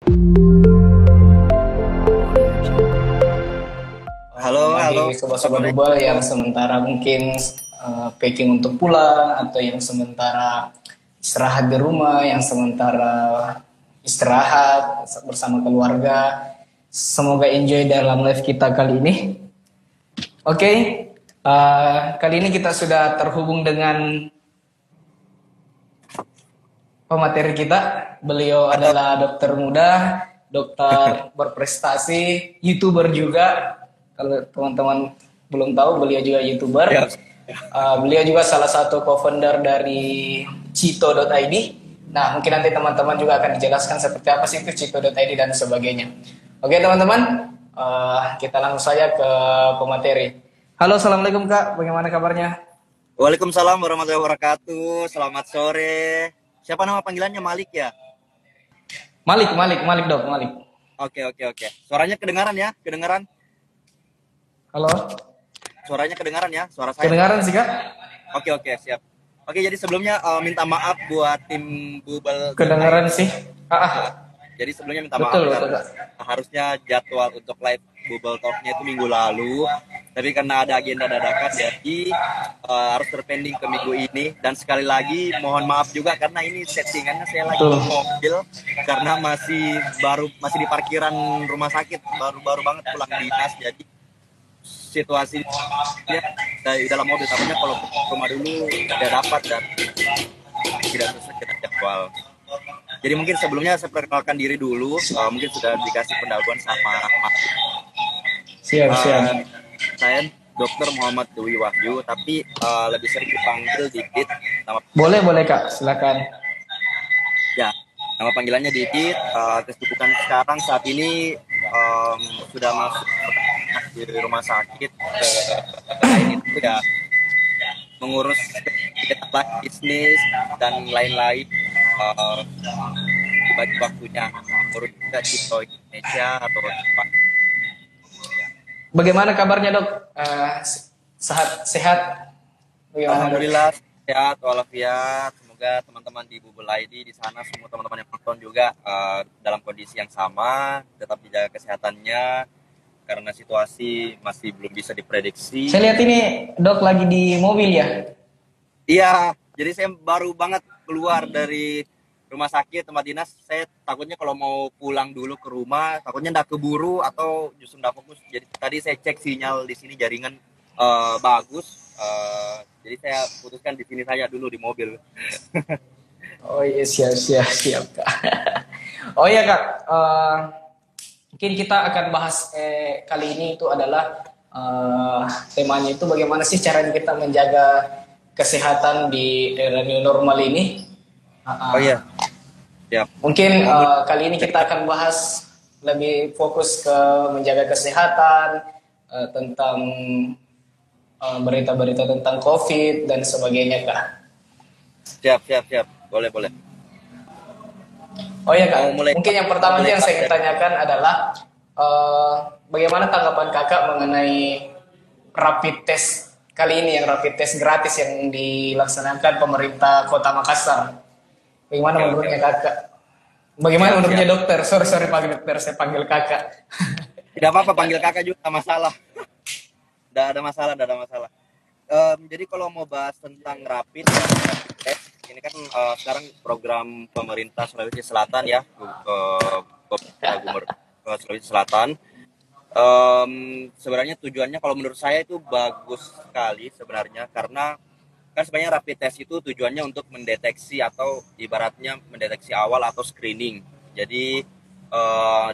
Halo, halo. Bagi sobat-sobat Bubble yang sementara mungkin packing untuk pulang, atau yang sementara istirahat di rumah, yang sementara istirahat bersama keluarga. Semoga enjoy dalam live kita kali ini. Oke, kali ini kita sudah terhubung dengan pemateri kita. Beliau adalah dokter muda, dokter berprestasi, YouTuber juga. Kalau teman-teman belum tahu, beliau juga YouTuber. Ya. Beliau juga salah satu co-founder dari Cito.id. Nah, mungkin nanti teman-teman juga akan dijelaskan seperti apa sih itu Cito.id dan sebagainya. Oke teman-teman, kita langsung saja ke pemateri. Halo, assalamualaikum Kak, bagaimana kabarnya? Waalaikumsalam warahmatullahi wabarakatuh. Selamat sore. Siapa nama panggilannya, Malik ya? Malik dok, Malik. Oke. Suaranya kedengaran ya? Kedengaran? Halo? Suaranya kedengaran ya? Suara saya? Kedengaran sih Kak? Oke, siap. Oke, jadi sebelumnya minta maaf buat tim Bubble. Kedengaran sih. Jadi sebelumnya minta maaf Betul, karena Kak. harusnya jadwal untuk live Bubble Talk-nya itu minggu lalu. Tapi karena ada agenda dadakan, jadi harus terpending ke minggu ini. Dan sekali lagi mohon maaf juga karena ini settingannya saya lagi di mobil karena masih di parkiran rumah sakit, baru banget pulang dinas. Jadi situasi dari dalam mobil, takutnya kalau ke rumah dulu tidak dapat dan tidak sesuai dengan jadwal. Jadi mungkin sebelumnya saya perkenalkan diri dulu, mungkin sudah dikasih pendahuluan sama Mas. Siap. Saya Dr. Muhammad Dwi Wahyu, tapi lebih sering dipanggil Didit. Boleh Kak, silakan. Ya, nama panggilannya Didit. Kesibukan sekarang saat ini sudah masuk di rumah sakit. Ini itu ya mengurus kegiatan bisnis dan lain-lain. Dibagi waktunya urus juga Cito Indonesia atau apa. Bagaimana kabarnya dok? Sehat? Alhamdulillah sehat walafiat. Semoga teman-teman di Bubble ID di sana, semua teman-teman yang nonton juga dalam kondisi yang sama, tetap dijaga kesehatannya karena situasi masih belum bisa diprediksi. Saya lihat ini dok lagi di mobil ya? Iya, jadi saya baru banget keluar dari rumah sakit tempat dinas. Saya takutnya kalau mau pulang dulu ke rumah, takutnya nggak keburu atau justru nggak fokus. Jadi tadi saya cek sinyal di sini jaringan bagus. Jadi saya putuskan di sini saja dulu di mobil. Oh iya, siap Kak. Oh iya Kak, mungkin kita akan bahas kali ini itu adalah temanya itu bagaimana sih cara kita menjaga kesehatan di era new normal ini. Oh iya. Siap. Mungkin kali ini kita akan bahas lebih fokus ke menjaga kesehatan, tentang berita-berita tentang COVID dan sebagainya Kak. Siap. Boleh. Oh ya Kak, mungkin yang pertama yang saya ingin tanyakan adalah bagaimana tanggapan Kakak mengenai rapid test kali ini, yang rapid test gratis yang dilaksanakan pemerintah Kota Makassar. Bagaimana menurutnya Kakak? Bagaimana menurutnya dokter? Sorry panggil dokter, saya panggil Kakak. Tidak apa-apa, panggil Kakak juga, tak masalah. Tidak ada masalah. Jadi kalau mau bahas tentang rapid test, ini kan sekarang program pemerintah Sulawesi Selatan ya, Gubernur Sulawesi Selatan. Sebenarnya tujuannya kalau menurut saya itu bagus sekali sebenarnya, karena kan sebenarnya rapid test itu tujuannya untuk mendeteksi atau ibaratnya mendeteksi awal atau screening. Jadi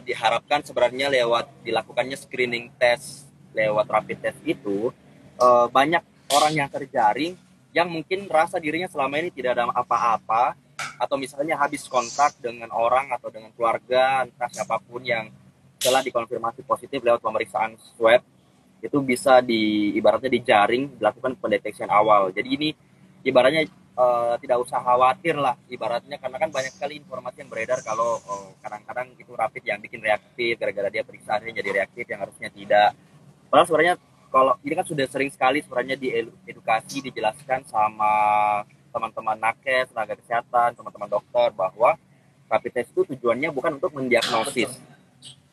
diharapkan sebenarnya lewat dilakukannya screening test lewat rapid test itu banyak orang yang terjaring yang mungkin rasa dirinya selama ini tidak ada apa-apa, atau misalnya habis kontak dengan orang atau dengan keluarga entah siapapun yang telah dikonfirmasi positif lewat pemeriksaan swab, itu bisa ibaratnya dijaring, dilakukan pendeteksian awal. Jadi ini ibaratnya tidak usah khawatir lah ibaratnya, karena kan banyak sekali informasi yang beredar kalau kadang-kadang itu rapid yang bikin reaktif gara-gara dia periksaannya jadi reaktif yang harusnya tidak. Padahal sebenarnya kalau ini kan sudah sering sekali sebenarnya diedukasi, dijelaskan sama teman-teman nakes, tenaga kesehatan, teman-teman dokter bahwa rapid test itu tujuannya bukan untuk mendiagnosis.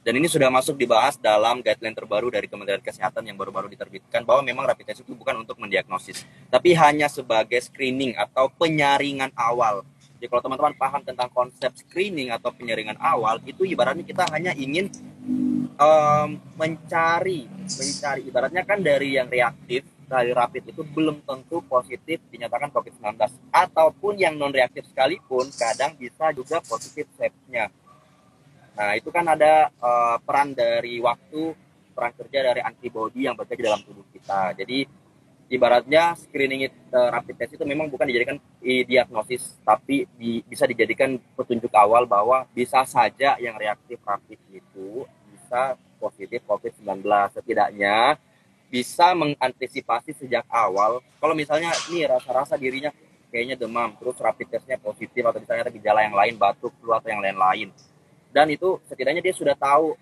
Dan ini sudah masuk dibahas dalam guideline terbaru dari Kementerian Kesehatan yang baru-baru diterbitkan, bahwa memang rapid test itu bukan untuk mendiagnosis, tapi hanya sebagai screening atau penyaringan awal. Jadi kalau teman-teman paham tentang konsep screening atau penyaringan awal, itu ibaratnya kita hanya ingin mencari ibaratnya kan dari yang reaktif, dari rapid itu belum tentu positif dinyatakan COVID-19, ataupun yang non reaktif sekalipun kadang bisa juga positif swab-nya. Nah, itu kan ada peran dari waktu, peran kerja dari antibodi yang bekerja dalam tubuh kita. Jadi ibaratnya screening rapid test itu memang bukan dijadikan diagnosis, tapi bisa dijadikan petunjuk awal bahwa bisa saja yang reaktif rapid itu bisa positif COVID-19. Setidaknya bisa mengantisipasi sejak awal. Kalau misalnya nih rasa-rasa dirinya kayaknya demam, terus rapid testnya positif, atau misalnya ada gejala yang lain, batuk, flu, atau yang lain-lain. Dan itu setidaknya dia sudah tahu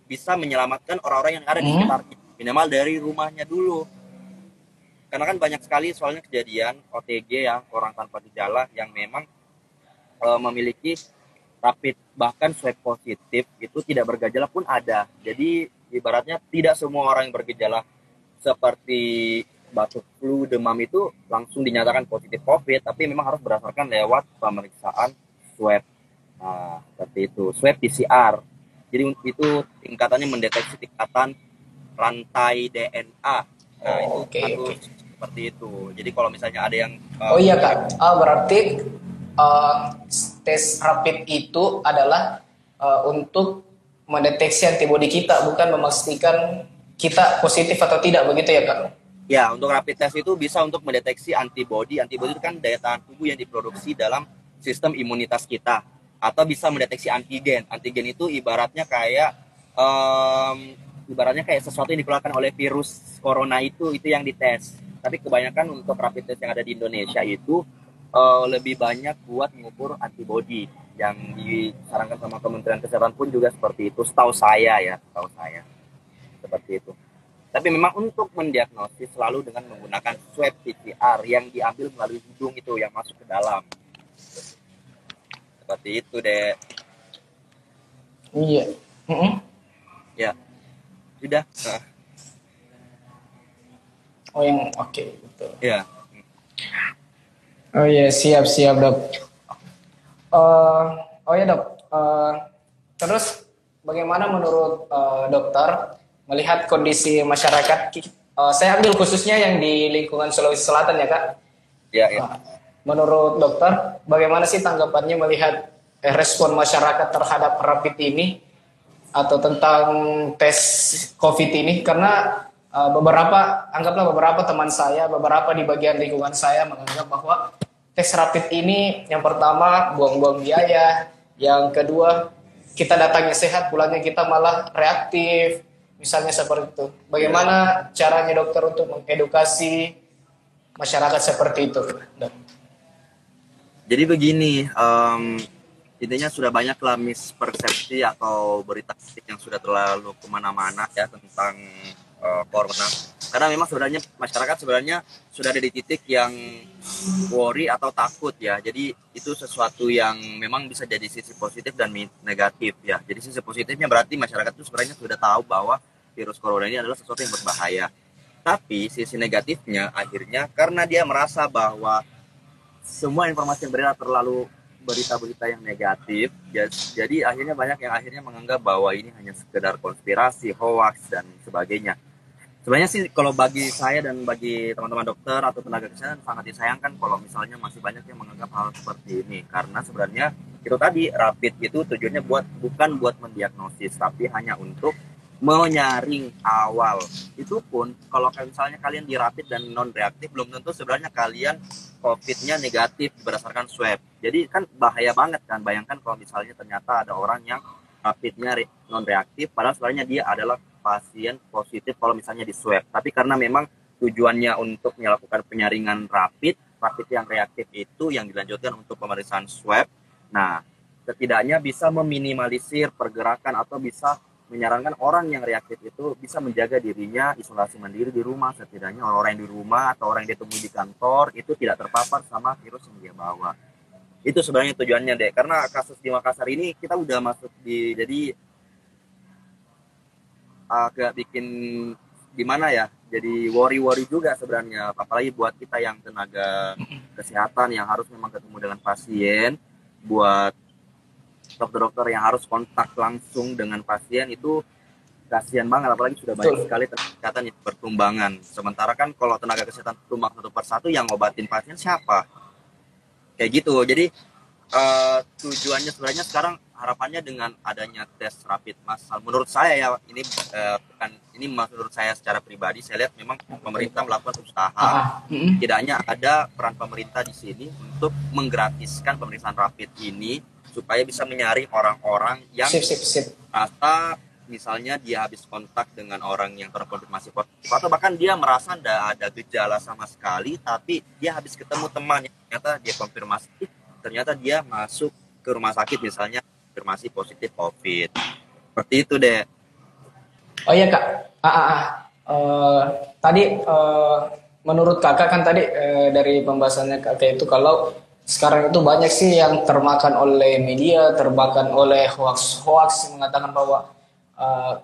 bisa menyelamatkan orang-orang yang ada di sekitarnya, minimal dari rumahnya dulu. Karena kan banyak sekali soalnya kejadian OTG ya, orang tanpa gejala yang memang memiliki rapid bahkan swab positif itu tidak bergejala pun ada. Jadi ibaratnya tidak semua orang yang bergejala seperti batuk, flu, demam itu langsung dinyatakan positif COVID, tapi memang harus berdasarkan lewat pemeriksaan swab. Nah, seperti itu. Swab PCR. Jadi itu tingkatannya mendeteksi tingkatan rantai DNA. Nah, itu harus seperti itu. Jadi kalau misalnya ada yang oh iya Kak, berarti tes rapid itu adalah untuk mendeteksi antibodi kita, bukan memastikan kita positif atau tidak, begitu ya Kak? Ya, untuk rapid test itu bisa untuk mendeteksi antibodi. Antibodi itu kan daya tahan tubuh yang diproduksi dalam sistem imunitas kita. Atau bisa mendeteksi antigen. Antigen itu ibaratnya kayak sesuatu yang dikeluarkan oleh virus corona itu yang dites. Tapi kebanyakan untuk rapid test yang ada di Indonesia itu lebih banyak buat mengukur antibodi. Yang disarankan sama Kementerian Kesehatan pun juga seperti itu. Setahu saya. Seperti itu. Tapi memang untuk mendiagnosis selalu dengan menggunakan swab PCR yang diambil melalui hidung itu yang masuk ke dalam. Seperti itu deh. Iya. Ya, sudah. Oh yang oke, betul. Ya. Oh iya, siap dok. Oh ya dok. Terus bagaimana menurut dokter melihat kondisi masyarakat? Saya ambil khususnya yang di lingkungan Sulawesi Selatan ya kak. Ya. Menurut dokter, bagaimana sih tanggapannya melihat respon masyarakat terhadap rapid ini atau tentang tes COVID ini? Karena anggaplah beberapa teman saya, beberapa di bagian lingkungan saya menganggap bahwa tes rapid ini yang pertama buang-buang biaya, yang kedua kita datangnya sehat, pulangnya kita malah reaktif, misalnya seperti itu. Bagaimana caranya dokter untuk mengedukasi masyarakat seperti itu? Jadi begini, intinya sudah banyaklah mispersepsi atau berita yang sudah terlalu kemana-mana ya tentang corona. Karena memang sebenarnya masyarakat sudah ada di titik yang worry atau takut ya. Jadi itu sesuatu yang memang bisa jadi sisi positif dan negatif ya. Jadi sisi positifnya berarti masyarakat itu sebenarnya sudah tahu bahwa virus corona ini adalah sesuatu yang berbahaya. Tapi sisi negatifnya akhirnya karena dia merasa bahwa semua informasi yang beredar terlalu berita-berita yang negatif, jadi akhirnya banyak yang akhirnya menganggap bahwa ini hanya sekedar konspirasi, hoax dan sebagainya. Sebenarnya sih kalau bagi saya dan bagi teman-teman dokter atau tenaga kesehatan sangat disayangkan kalau misalnya masih banyak yang menganggap hal seperti ini, karena sebenarnya itu tadi rapid itu tujuannya bukan buat mendiagnosis, tapi hanya untuk menyaring awal. Itu pun kalau misalnya kalian di rapid dan non reaktif belum tentu sebenarnya kalian COVID-nya negatif berdasarkan swab. Jadi kan bahaya banget kan. Bayangkan kalau misalnya ternyata ada orang yang rapidnya non reaktif padahal sebenarnya dia adalah pasien positif kalau misalnya di swab. Tapi karena memang tujuannya untuk melakukan penyaringan rapid yang reaktif itu yang dilanjutkan untuk pemeriksaan swab. Nah, setidaknya bisa meminimalisir pergerakan atau bisa menyarankan orang yang reaktif itu bisa menjaga dirinya isolasi mandiri di rumah, setidaknya orang yang di rumah atau orang yang ditemui di kantor itu tidak terpapar sama virus yang dia bawa. Itu sebenarnya tujuannya deh, karena kasus di Makassar ini kita udah masuk di, jadi agak bikin gimana ya, jadi worry juga sebenarnya, apalagi buat kita yang tenaga kesehatan yang harus memang ketemu dengan pasien, buat dokter-dokter yang harus kontak langsung dengan pasien itu kasihan banget, apalagi sudah banyak Betul. sekali tenaga kesehatan yang bertumbangan. Sementara kan kalau tenaga kesehatan tumbang satu persatu, yang ngobatin pasien siapa? Kayak gitu. Jadi tujuannya sebenarnya sekarang harapannya dengan adanya tes rapid massal, menurut saya ya, ini bukan, ini menurut saya secara pribadi, saya lihat memang pemerintah melakukan usaha, tidaknya ada peran pemerintah di sini untuk menggratiskan pemeriksaan rapid ini supaya bisa menyaring orang-orang yang Sip, sip, sip. rasa misalnya dia habis kontak dengan orang yang terkonfirmasi positif, atau bahkan dia merasa tidak ada gejala sama sekali, tapi dia habis ketemu teman yang ternyata dia konfirmasi, ternyata dia masuk ke rumah sakit misalnya konfirmasi positif COVID. Seperti itu deh. Oh iya kak, tadi menurut kakak kan tadi dari pembahasannya kakak itu kalau sekarang itu banyak sih yang termakan oleh media, termakan oleh hoax-hoax yang mengatakan bahwa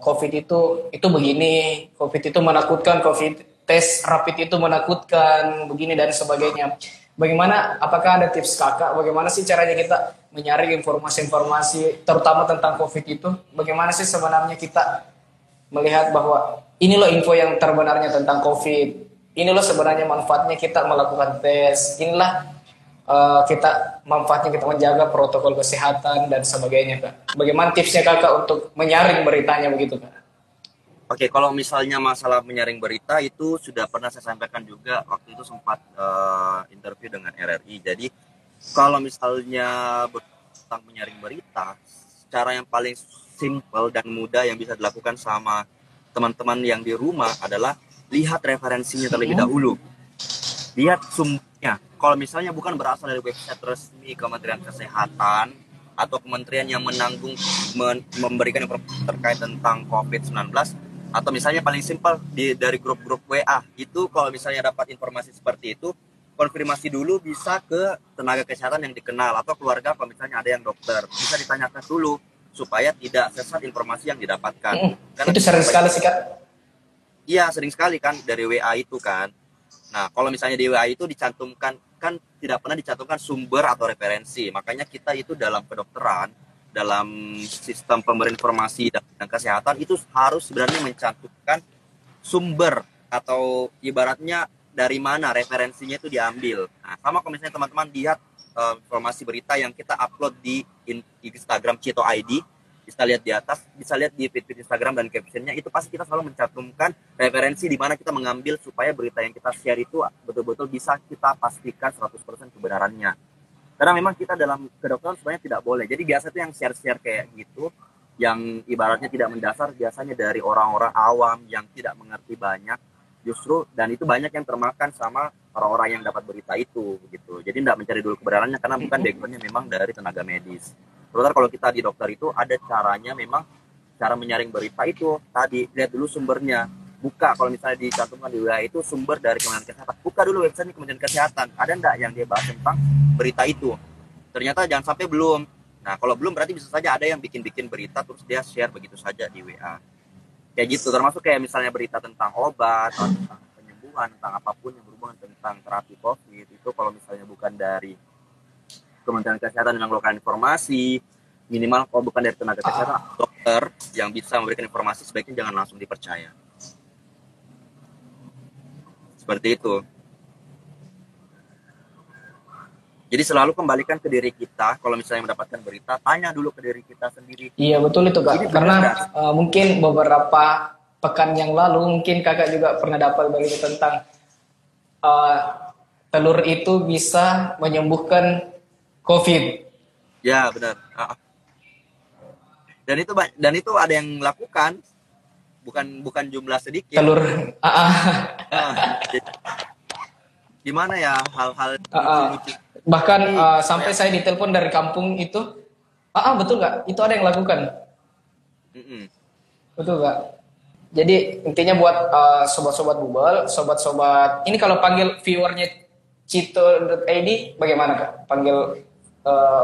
COVID itu begini, COVID itu menakutkan, COVID tes rapid itu menakutkan, begini dan sebagainya. Bagaimana, apakah ada tips kakak, bagaimana sih caranya kita menyaring informasi-informasi terutama tentang COVID itu? Bagaimana sih sebenarnya kita melihat bahwa ini loh info yang terbenarnya tentang COVID, ini loh sebenarnya manfaatnya kita melakukan tes, inilah kita manfaatnya kita menjaga protokol kesehatan dan sebagainya kak. Bagaimana tipsnya kakak untuk menyaring beritanya begitu kak? Oke, kalau misalnya masalah menyaring berita itu sudah pernah saya sampaikan juga, waktu itu sempat interview dengan RRI. Jadi kalau misalnya tentang menyaring berita, cara yang paling simple dan mudah yang bisa dilakukan sama teman-teman yang di rumah adalah lihat referensinya terlebih dahulu. Lihat sumbernya. Kalau misalnya bukan berasal dari website resmi Kementerian Kesehatan atau kementerian yang menanggung memberikan informasi terkait tentang COVID-19, atau misalnya paling simpel dari grup-grup WA, itu kalau misalnya dapat informasi seperti itu, konfirmasi dulu bisa ke tenaga kesehatan yang dikenal atau keluarga, kalau misalnya ada yang dokter, bisa ditanyakan dulu supaya tidak sesat informasi yang didapatkan. Karena itu sering sekali sih kak. Iya, sering sekali kan dari WA itu kan. Nah, kalau misalnya di WA itu dicantumkan, kan tidak pernah dicantumkan sumber atau referensi. Makanya kita itu dalam kedokteran, dalam sistem pemberian informasi dan kesehatan itu harus sebenarnya mencantumkan sumber atau ibaratnya dari mana referensinya itu diambil. Nah, sama kalau misalnya teman-teman lihat informasi berita yang kita upload di Instagram Cito ID, bisa lihat di atas, bisa lihat di feed Instagram dan captionnya, itu pasti kita selalu mencantumkan referensi di mana kita mengambil supaya berita yang kita share itu betul-betul bisa kita pastikan 100% kebenarannya. Karena memang kita dalam kedokteran sebenarnya tidak boleh. Jadi biasa tuh yang share-share kayak gitu, yang ibaratnya tidak mendasar, biasanya dari orang-orang awam yang tidak mengerti banyak, justru, dan itu banyak yang termakan sama orang-orang yang dapat berita itu gitu. Jadi tidak mencari dulu kebenarannya karena bukan backgroundnya memang dari tenaga medis. Terutama kalau kita di dokter itu ada caranya, memang cara menyaring berita itu tadi, lihat dulu sumbernya. Buka, kalau misalnya dicantumkan di WA itu sumber dari Kementerian Kesehatan, buka dulu website Kementerian Kesehatan, ada enggak yang dia bahas tentang berita itu. Ternyata jangan sampai belum. Nah, kalau belum berarti bisa saja ada yang bikin-bikin berita terus dia share begitu saja di WA. Kayak gitu, termasuk kayak misalnya berita tentang obat atau tentang penyembuhan, tentang apapun yang berhubungan tentang terapi COVID, itu kalau misalnya bukan dari Kementerian Kesehatan yang melakukan informasi, minimal kalau bukan dari tenaga kesehatan, dokter yang bisa memberikan informasi, sebaiknya jangan langsung dipercaya. Seperti itu. Jadi selalu kembalikan ke diri kita, kalau misalnya mendapatkan berita, tanya dulu ke diri kita sendiri. Iya betul itu kak, karena mungkin beberapa pekan yang lalu mungkin kakak juga pernah dapat begitu tentang telur itu bisa menyembuhkan COVID. Ya benar. Dan itu ada yang lakukan, bukan jumlah sedikit. Telur. Gimana ya hal-hal lucu-lucu. Bahkan sampai saya ditelepon dari kampung itu, betul nggak? Itu ada yang lakukan. Betul nggak? Jadi intinya buat sobat-sobat Bubble, sobat-sobat ini kalau panggil viewernya Cito.id bagaimana kak? Panggil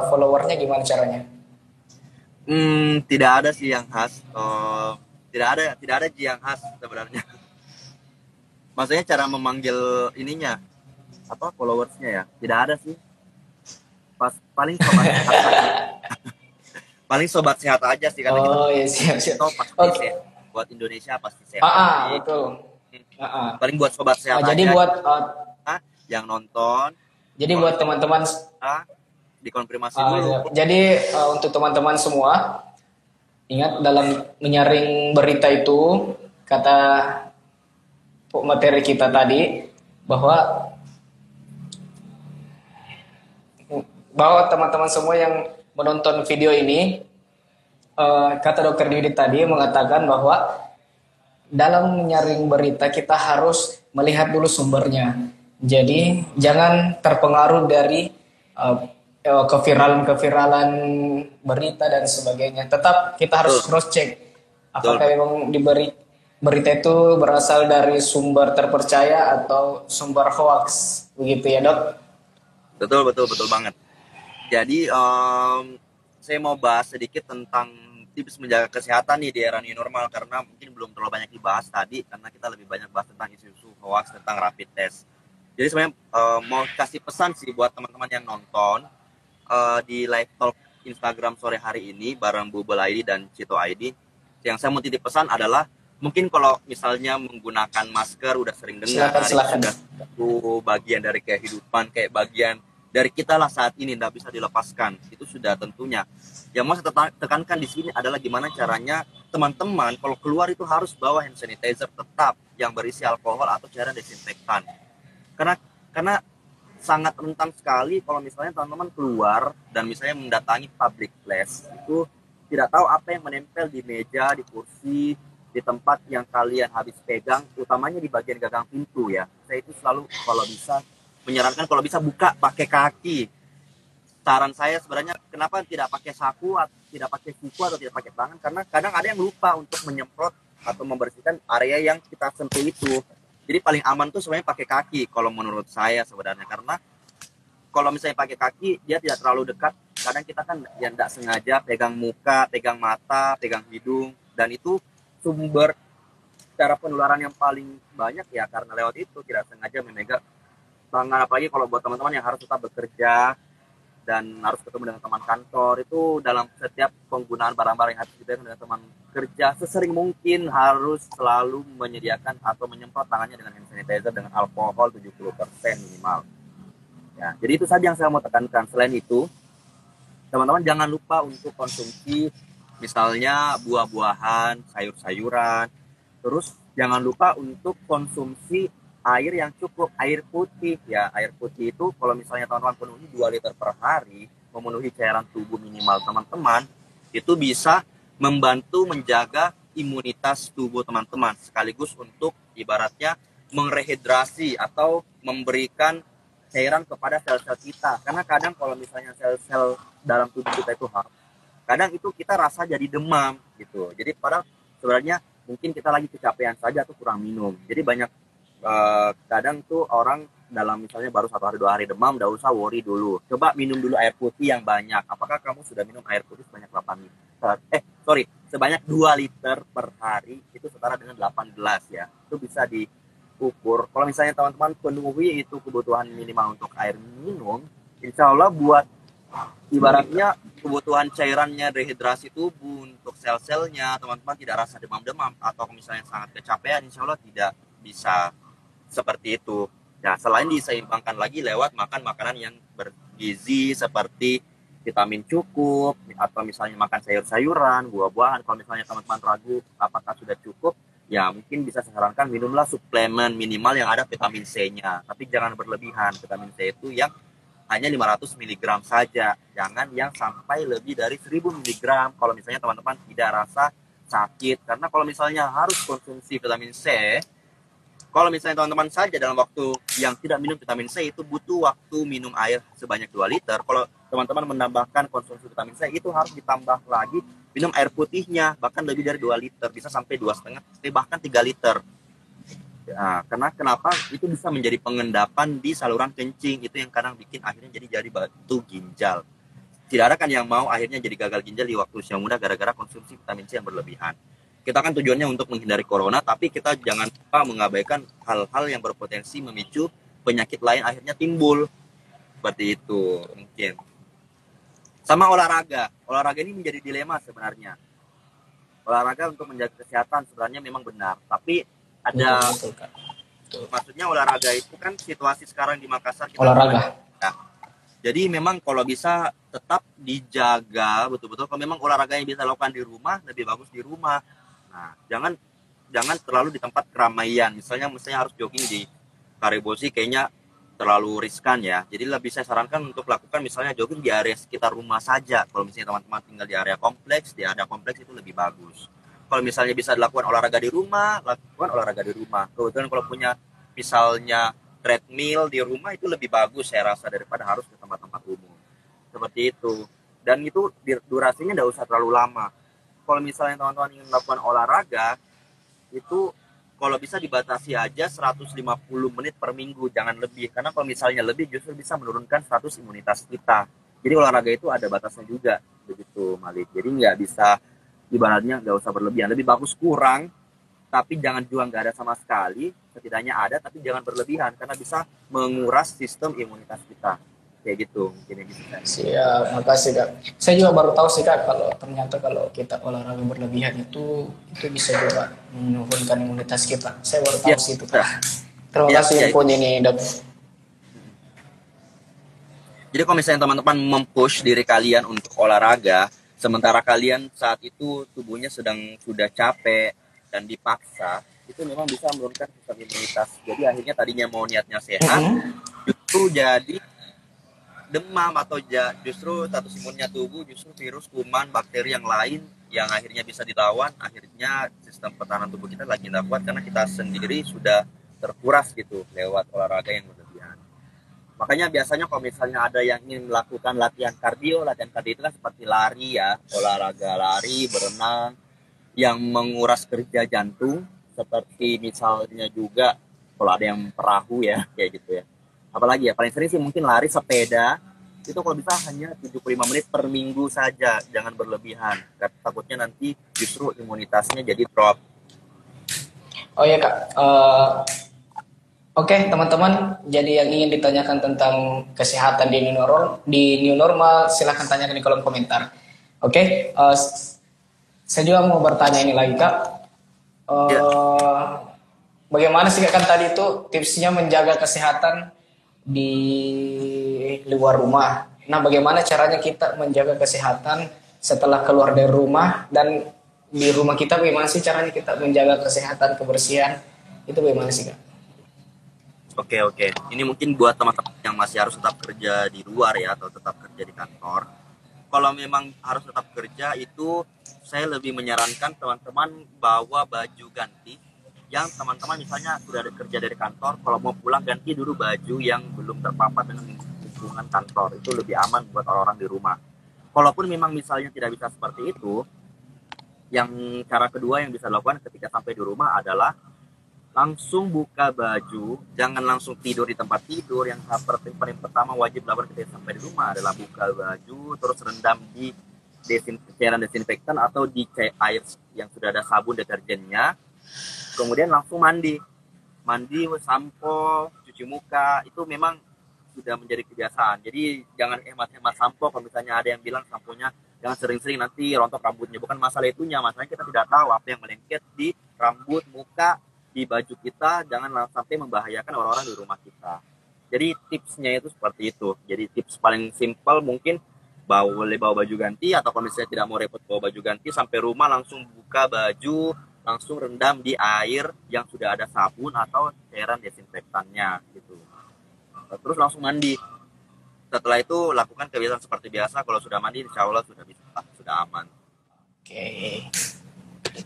followernya gimana caranya? Tidak ada sih yang khas. Tidak ada sih yang khas sebenarnya. Maksudnya cara memanggil ininya apa followersnya ya? Tidak ada sih. Paling sobat sehat aja. Paling sobat sehat aja sih karena kita Oh ya, siap siap. itu pasti Oke. sehat. Buat Indonesia pasti sehat. Jadi Betul. Ah, ah. paling buat sobat sehat Jadi aja buat yang nonton. jadi Kalau buat misalnya teman-teman dikonfirmasi dulu. jadi untuk teman-teman semua, ingat dalam menyaring berita itu, kata materi kita tadi, bahwa teman-teman semua yang menonton video ini, kata dokter Didi tadi mengatakan bahwa dalam menyaring berita kita harus melihat dulu sumbernya. Jadi jangan terpengaruh dari keviralan-keviralan berita dan sebagainya. Tetap kita harus cross check apakah memang diberi berita itu berasal dari sumber terpercaya atau sumber hoax, begitu ya dok? Betul banget. Jadi saya mau bahas sedikit tentang tips menjaga kesehatan nih di era new normal karena mungkin belum terlalu banyak dibahas tadi karena kita lebih banyak bahas tentang isu-isu hoax tentang rapid test. Jadi sebenarnya mau kasih pesan sih buat teman-teman yang nonton di live talk Instagram sore hari ini bareng Bubble ID dan Cito ID. Yang saya mau titip pesan adalah mungkin kalau misalnya menggunakan masker udah sering dengar, Silakan. sudah satu bagian dari kehidupan, kayak bagian dari kita lah saat ini, tidak bisa dilepaskan. Itu sudah tentunya. Yang mau saya tekankan di sini adalah gimana caranya teman-teman kalau keluar itu harus bawa hand sanitizer tetap yang berisi alkohol atau cairan desinfektan. Karena sangat rentan sekali kalau misalnya teman-teman keluar dan misalnya mendatangi public place itu tidak tahu apa yang menempel di meja, di kursi, di tempat yang kalian habis pegang, utamanya di bagian gagang pintu ya. Saya itu selalu kalau bisa menyarankan kalau bisa buka pakai kaki. Saran saya sebenarnya kenapa tidak pakai saku, tidak pakai siku atau tidak pakai tangan karena kadang ada yang lupa untuk menyemprot atau membersihkan area yang kita sentuh itu. Jadi paling aman tuh sebenarnya pakai kaki kalau menurut saya sebenarnya karena kalau misalnya pakai kaki dia tidak terlalu dekat. Kadang kita kan yang tidak sengaja pegang muka, pegang mata, pegang hidung dan itu sumber cara penularan yang paling banyak ya karena lewat itu tidak sengaja memegang tangan, apalagi kalau buat teman-teman yang harus tetap bekerja dan harus ketemu dengan teman kantor itu dalam setiap penggunaan barang-barang yang harus kita dengan teman kerja sesering mungkin harus selalu menyediakan atau menyemprot tangannya dengan hand sanitizer dengan alkohol 70% minimal ya. Jadi itu saja yang saya mau tekankan. Selain itu teman-teman jangan lupa untuk konsumsi misalnya buah-buahan, sayur-sayuran. Terus jangan lupa untuk konsumsi air yang cukup, air putih ya. Air putih itu kalau misalnya teman-teman penuhi 2 liter per hari, memenuhi cairan tubuh minimal teman-teman, itu bisa membantu menjaga imunitas tubuh teman-teman sekaligus untuk ibaratnya merehidrasi atau memberikan cairan kepada sel-sel kita. Karena kadang kalau misalnya sel-sel dalam tubuh kita itu kadang itu kita rasa jadi demam gitu. Jadi padahal sebenarnya mungkin kita lagi kecapean saja atau kurang minum. Jadi banyak kadang tuh orang dalam misalnya baru 1 hari 2 hari demam, udah usah worry dulu. Coba minum dulu air putih yang banyak. Apakah kamu sudah minum air putih sebanyak 8 liter? Sebanyak 2 liter per hari itu setara dengan 8 gelas ya. Itu bisa diukur. Kalau misalnya teman-teman penuhi itu kebutuhan minimal untuk air minum, insya Allah buat ibaratnya kebutuhan cairannya dehidrasi tubuh untuk sel-selnya teman-teman tidak rasa demam-demam atau misalnya sangat kecapean, insya Allah tidak bisa seperti itu ya. Selain diseimbangkan lagi lewat makan makanan yang bergizi seperti vitamin cukup atau misalnya makan sayur-sayuran, buah-buahan. Kalau misalnya teman-teman ragu apakah sudah cukup ya mungkin bisa saya sarankan minumlah suplemen minimal yang ada vitamin C-nya, tapi jangan berlebihan. Vitamin C itu yang hanya 500 mg saja, jangan yang sampai lebih dari 1000 mg kalau misalnya teman-teman tidak rasa sakit. Karena kalau misalnya harus konsumsi vitamin C, kalau misalnya teman-teman saja dalam waktu yang tidak minum vitamin C itu butuh waktu minum air sebanyak 2 liter. Kalau teman-teman menambahkan konsumsi vitamin C itu harus ditambah lagi minum air putihnya bahkan lebih dari 2 liter, bisa sampai 2,5 bahkan 3 liter. Nah, karena kenapa itu bisa menjadi pengendapan di saluran kencing, itu yang kadang bikin akhirnya jadi batu ginjal. tidak ada kan yang mau akhirnya jadi gagal ginjal di waktu usia muda gara-gara konsumsi vitamin C yang berlebihan. Kita kan tujuannya untuk menghindari corona, tapi kita jangan lupa mengabaikan hal-hal yang berpotensi memicu penyakit lain akhirnya timbul. Seperti itu mungkin. Sama olahraga. Olahraga ini menjadi dilema sebenarnya. Olahraga untuk menjaga kesehatan sebenarnya memang benar, tapi ada Betul, Kak. Betul. maksudnya olahraga itu kan situasi sekarang di Makassar kita Olahraga. ya. Jadi memang kalau bisa tetap dijaga betul-betul. Kalau memang olahraga yang bisa lakukan di rumah lebih bagus di rumah. Nah, jangan terlalu di tempat keramaian. Misalnya harus jogging di Karebosi kayaknya terlalu riskan ya. Jadi lebih saya sarankan untuk lakukan misalnya jogging di area sekitar rumah saja. Kalau misalnya teman-teman tinggal di area kompleks itu lebih bagus. Kalau misalnya bisa dilakukan olahraga di rumah, lakukan olahraga di rumah. Kebetulan kalau punya misalnya treadmill di rumah itu lebih bagus saya rasa daripada harus ke tempat-tempat umum. Seperti itu. Dan itu durasinya tidak usah terlalu lama. Kalau misalnya teman-teman ingin melakukan olahraga, itu kalau bisa dibatasi aja 150 menit per minggu, jangan lebih. Karena kalau misalnya lebih justru bisa menurunkan status imunitas kita. Jadi olahraga itu ada batasnya juga, begitu Malik. Jadi nggak bisa, ibaratnya nggak usah berlebihan. Lebih bagus kurang, tapi jangan juga nggak ada sama sekali. Setidaknya ada, tapi jangan berlebihan. Karena bisa menguras sistem imunitas kita. Kayak gitu, mungkin yang bisa. Siap, makasih Kak. Saya juga baru tahu sih Kak kalau ternyata kalau kita olahraga berlebihan itu bisa juga menurunkan imunitas kita. Saya baru tahu sih itu Kak. Terima kasih infonya nih Dok. Jadi kalau misalnya teman-teman mempush diri kalian untuk olahraga, sementara kalian saat itu tubuhnya sudah capek dan dipaksa, itu memang bisa menurunkan sistem imunitas. Jadi akhirnya tadinya mau niatnya sehat, justru jadi demam atau justru status imunnya tubuh justru virus, kuman, bakteri yang lain yang akhirnya bisa dilawan. Akhirnya sistem pertahanan tubuh kita lagi tidak kuat karena kita sendiri sudah terkuras gitu lewat olahraga yang berlebihan. Makanya biasanya kalau misalnya ada yang ingin melakukan latihan kardio itu kan seperti lari ya, olahraga lari, berenang, yang menguras kerja jantung, seperti misalnya juga kalau ada yang perahu ya, kayak gitu ya. Apalagi ya, paling sering sih mungkin lari, sepeda, itu kalau bisa hanya 75 menit per minggu saja, jangan berlebihan. Takutnya nanti justru imunitasnya jadi drop. Oh ya Kak, Oke, teman-teman, jadi yang ingin ditanyakan tentang kesehatan di new normal, silahkan tanyakan di kolom komentar. Oke, saya juga mau bertanya ini lagi Kak. Bagaimana sih kan tadi itu tipsnya menjaga kesehatan di luar rumah. Nah, bagaimana caranya kita menjaga kesehatan setelah keluar dari rumah, dan di rumah kita bagaimana sih caranya kita menjaga kesehatan, kebersihan, itu bagaimana sih Kak? Oke. Ini mungkin buat teman-teman yang masih harus tetap kerja di luar ya, atau tetap kerja di kantor. Kalau memang harus tetap kerja, itu saya lebih menyarankan teman-teman bawa baju ganti. Yang teman-teman misalnya sudah ada kerja dari kantor, kalau mau pulang ganti dulu baju yang belum terpapar dengan lingkungan kantor. Itu lebih aman buat orang-orang di rumah. Kalaupun memang misalnya tidak bisa seperti itu, yang cara kedua yang bisa dilakukan ketika sampai di rumah adalah langsung buka baju, jangan langsung tidur di tempat tidur. Yang paling pertama wajib dilakukan ketika sampai di rumah adalah buka baju, terus rendam di cairan desinfektan atau di air yang sudah ada sabun deterjennya. Kemudian langsung mandi, sampo, cuci muka, itu memang sudah menjadi kebiasaan. Jadi jangan hemat-hemat sampo. Kalau misalnya ada yang bilang samponya jangan sering-sering nanti rontok rambutnya, bukan masalah itunya, masalahnya kita tidak tahu apa yang melengket di rambut, muka, di baju kita, jangan sampai membahayakan orang-orang di rumah kita. Jadi tipsnya itu seperti itu. Jadi tips paling simpel mungkin boleh bawa baju ganti, atau kalau misalnya tidak mau repot bawa baju ganti, sampai rumah langsung buka baju, langsung rendam di air yang sudah ada sabun atau cairan desinfektannya gitu. Terus langsung mandi. Setelah itu lakukan kebiasaan seperti biasa. Kalau sudah mandi, insya Allah sudah bisa, sudah aman.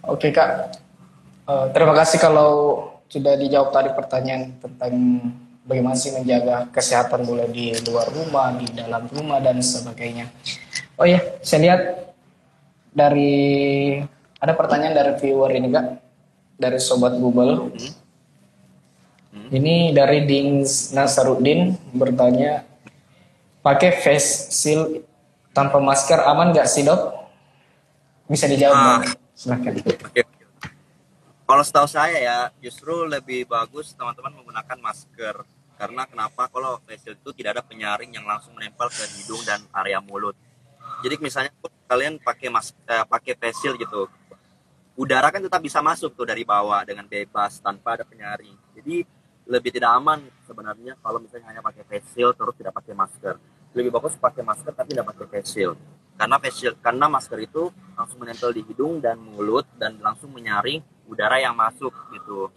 Oke Kak. Terima kasih kalau sudah dijawab tadi pertanyaan tentang bagaimana sih menjaga kesehatan mulai di luar rumah, di dalam rumah, dan sebagainya. Oh ya, saya lihat ada pertanyaan dari viewer ini Kak, dari Sobat Google. Ini dari Ding Nasaruddin bertanya, pakai face shield tanpa masker aman nggak sih dok? Bisa dijawab Ah, dok? Silakan. oke. Kalau setahu saya ya, justru lebih bagus teman-teman menggunakan masker. Karena kenapa? Kalau face shield itu tidak ada penyaring yang langsung menempel ke hidung dan area mulut. Jadi misalnya kalian pakai face shield gitu, udara kan tetap bisa masuk tuh dari bawah dengan bebas tanpa ada penyaring. Jadi lebih tidak aman sebenarnya kalau misalnya hanya pakai face shield terus tidak pakai masker. Lebih bagus pakai masker tapi tidak pakai face shield. Karena masker itu langsung menempel di hidung dan mulut dan langsung menyaring udara yang masuk gitu.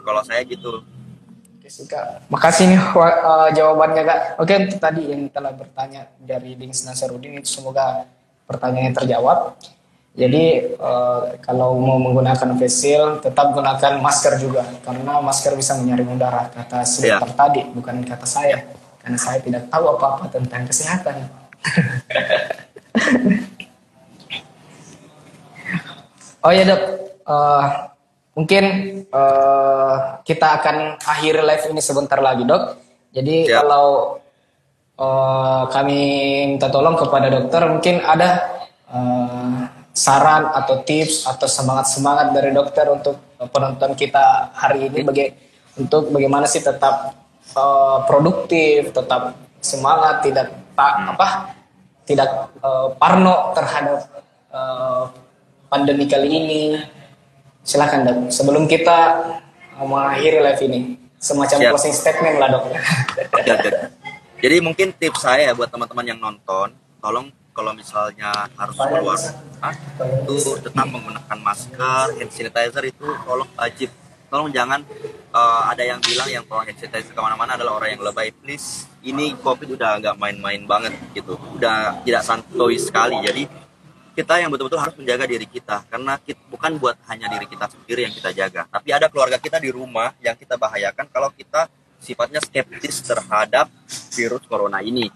Kalau saya gitu. Oke, Kak. Makasih nih jawabannya Kak. Oke, untuk tadi yang telah bertanya dari Dings Nasarudin itu semoga pertanyaannya terjawab. Jadi kalau mau menggunakan face shield tetap gunakan masker juga karena masker bisa menyaring udara, kata si dokter tadi, bukan kata saya. Karena saya tidak tahu apa-apa tentang kesehatan. Oh ya dok, mungkin kita akan akhiri live ini sebentar lagi dok. Jadi kalau kami minta tolong kepada dokter, mungkin ada saran atau tips atau semangat dari dokter untuk penonton kita hari ini untuk bagaimana sih tetap produktif, tetap semangat, tidak parno terhadap pandemi kali ini. Silakan dok. Sebelum kita mengakhiri live ini, semacam closing statement lah dok. Jadi mungkin tips saya buat teman-teman yang nonton, tolong kalau misalnya harus keluar itu tetap menggunakan masker, hand sanitizer itu tolong wajib. Tolong jangan ada yang bilang yang tolong hand sanitizer kemana-mana adalah orang yang lebay. Please, ini COVID udah nggak main-main banget gitu, udah tidak santuy sekali. Jadi kita yang betul-betul harus menjaga diri kita, karena bukan buat hanya diri kita sendiri yang kita jaga, tapi ada keluarga kita di rumah yang kita bahayakan kalau kita sifatnya skeptis terhadap virus corona ini.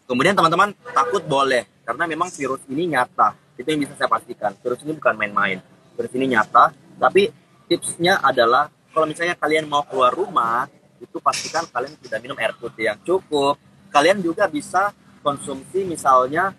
Kemudian teman-teman takut boleh, karena memang virus ini nyata. Itu yang bisa saya pastikan. Virus ini bukan main-main. Virus ini nyata. Tapi tipsnya adalah kalau misalnya kalian mau keluar rumah, itu pastikan kalian sudah minum air putih yang cukup. Kalian juga bisa konsumsi misalnya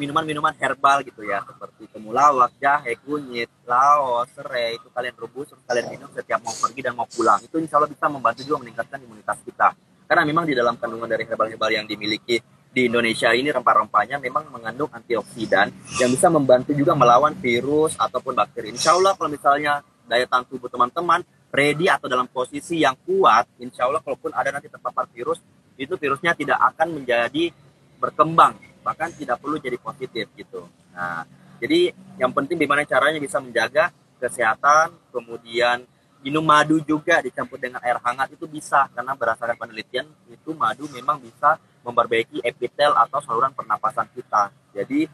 minuman-minuman herbal gitu ya, seperti temulawak, jahe, kunyit, laos, serai. Itu kalian rebus, terus kalian minum setiap mau pergi dan mau pulang. Itu insya Allah bisa membantu juga meningkatkan imunitas kita. Karena memang di dalam kandungan dari herbal-herbal yang dimiliki di Indonesia ini, rempah-rempahnya memang mengandung antioksidan yang bisa membantu juga melawan virus ataupun bakteri. Insya Allah kalau misalnya daya tahan tubuh teman-teman ready atau dalam posisi yang kuat, insya Allah kalaupun ada nanti terpapar virus, itu virusnya tidak akan menjadi berkembang, bahkan tidak perlu jadi positif gitu. Nah, jadi yang penting gimana caranya bisa menjaga kesehatan, kemudian minum madu juga dicampur dengan air hangat itu bisa, karena berdasarkan penelitian itu madu memang bisa memperbaiki epitel atau saluran pernapasan kita. Jadi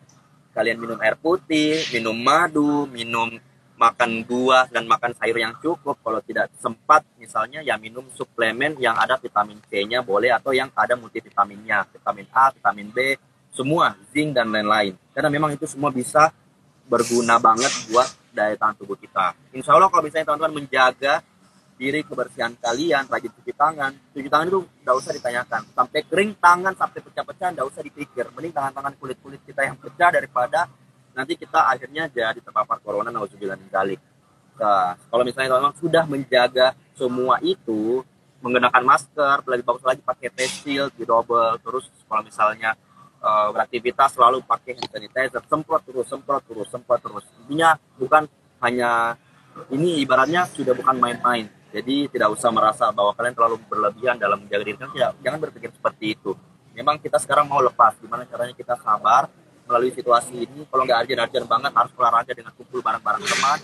kalian minum air putih, minum madu, makan buah dan makan sayur yang cukup. Kalau tidak sempat misalnya ya minum suplemen yang ada vitamin C-nya boleh, atau yang ada multivitaminnya, vitamin A, vitamin B, semua, zinc dan lain-lain. Karena memang itu semua bisa berguna banget buat daya tahan tubuh kita. Insya Allah kalau misalnya teman-teman menjaga diri kebersihan kalian, rajin cuci tangan itu nggak usah ditanyakan. Sampai kering tangan, sampai pecah-pecah, nggak usah dipikir. Mending tangan-tangan kulit-kulit kita yang pecah daripada nanti kita akhirnya jadi terpapar corona, nauzubillah min dzalik. Nah, kalau misalnya teman-teman sudah menjaga semua itu, menggunakan masker, lebih bagus lagi pakai face shield, di double, terus kalau misalnya beraktivitas selalu pakai hand sanitizer, semprot terus. Intinya bukan hanya ini, ibaratnya sudah bukan main-main. Jadi tidak usah merasa bahwa kalian terlalu berlebihan dalam menjaga diri kalian. Jangan berpikir seperti itu. Memang kita sekarang mau lepas. Gimana caranya kita sabar melalui situasi ini. Kalau nggak urgent banget harus olahraga dengan kumpul bareng-bareng teman.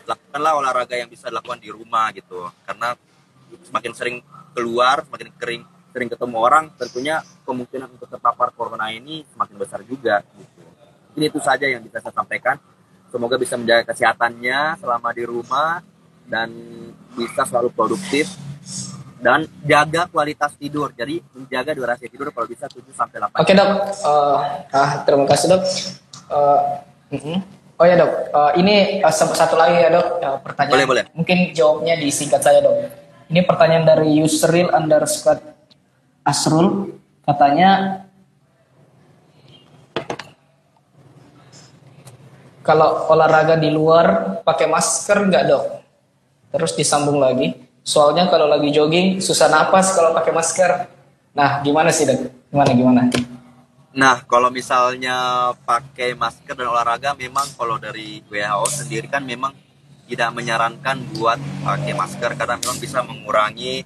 Lakukanlah olahraga yang bisa dilakukan di rumah gitu. Karena semakin sering keluar, semakin sering ketemu orang, tentunya kemungkinan untuk terpapar corona ini semakin besar juga gitu. Ini itu saja yang bisa saya sampaikan. Semoga bisa menjaga kesehatannya selama di rumah dan bisa selalu produktif dan jaga kualitas tidur. Jadi menjaga durasi tidur kalau bisa 7-8 jam. Oke dok, terima kasih dok. Oh ya dok, ini satu lagi ya dok, pertanyaan. Boleh. Mungkin jawabnya disingkat saya dok. Ini pertanyaan dari Yusril _ Asrul, katanya kalau olahraga di luar pakai masker nggak dok? Terus disambung lagi, soalnya kalau lagi jogging susah napas kalau pakai masker. Nah, gimana sih dok? Gimana? Nah, kalau misalnya pakai masker dan olahraga, memang kalau dari WHO sendiri kan memang tidak menyarankan buat pakai masker karena memang bisa mengurangi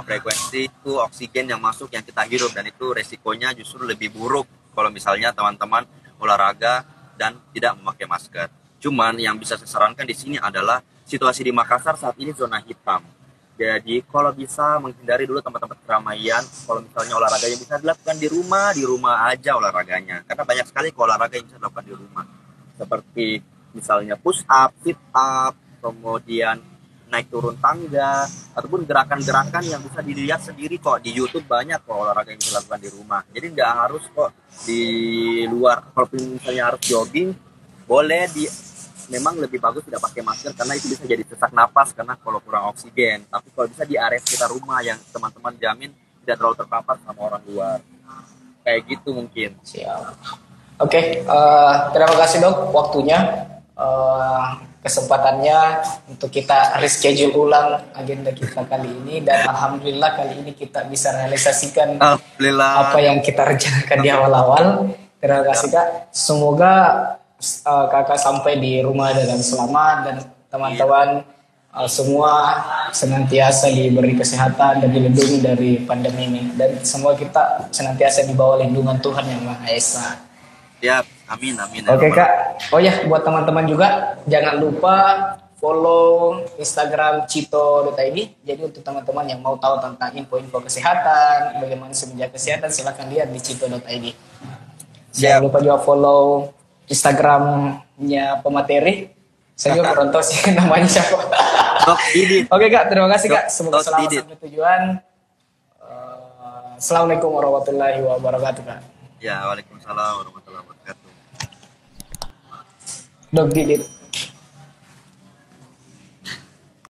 frekuensi itu oksigen yang masuk yang kita hirup, dan itu resikonya justru lebih buruk kalau misalnya teman-teman olahraga dan tidak memakai masker. Cuman yang bisa saya sarankan di sini adalah situasi di Makassar saat ini zona hitam. Jadi kalau bisa menghindari dulu tempat-tempat keramaian. Kalau misalnya olahraganya bisa dilakukan di rumah aja olahraganya. Karena banyak sekali olahraga yang bisa dilakukan di rumah. Seperti misalnya push up, sit up, kemudian naik turun tangga, ataupun gerakan-gerakan yang bisa dilihat sendiri kok. Di YouTube banyak kok olahraga yang bisa dilakukan di rumah. Jadi nggak harus kok di luar. Kalau misalnya harus jogging, boleh memang lebih bagus tidak pakai masker karena itu bisa jadi sesak napas karena kalau kurang oksigen. Tapi kalau bisa di area sekitar rumah yang teman-teman jamin tidak terlalu terpapar sama orang luar. Kayak gitu mungkin. Siap. Oke, terima kasih dok waktunya, kesempatannya untuk kita reschedule ulang agenda kita kali ini, dan alhamdulillah kali ini kita bisa realisasikan apa yang kita rencanakan di awal-awal. Terima kasih kak. Semoga kakak sampai di rumah dengan selamat dan teman-teman semua senantiasa diberi kesehatan dan dilindungi dari pandemi ini, dan semua kita senantiasa di bawah lindungan Tuhan Yang Maha Esa. Ya, amin. Oke kak. Oh ya, buat teman-teman juga jangan lupa follow Instagram cito.id. Jadi untuk teman-teman yang mau tahu tentang info-info kesehatan, bagaimana menjaga kesehatan, silahkan lihat di cito.id. Jangan lupa juga follow Instagramnya pemateri. Saya juga kurang tahu sih namanya siapa. Oke kak, terima kasih kak. Semoga selamat sampai tujuan. Assalamualaikum warahmatullahi wabarakatuh kak. Ya, waalaikumsalam warahmatullahi wabarakatuh. Dok Didit.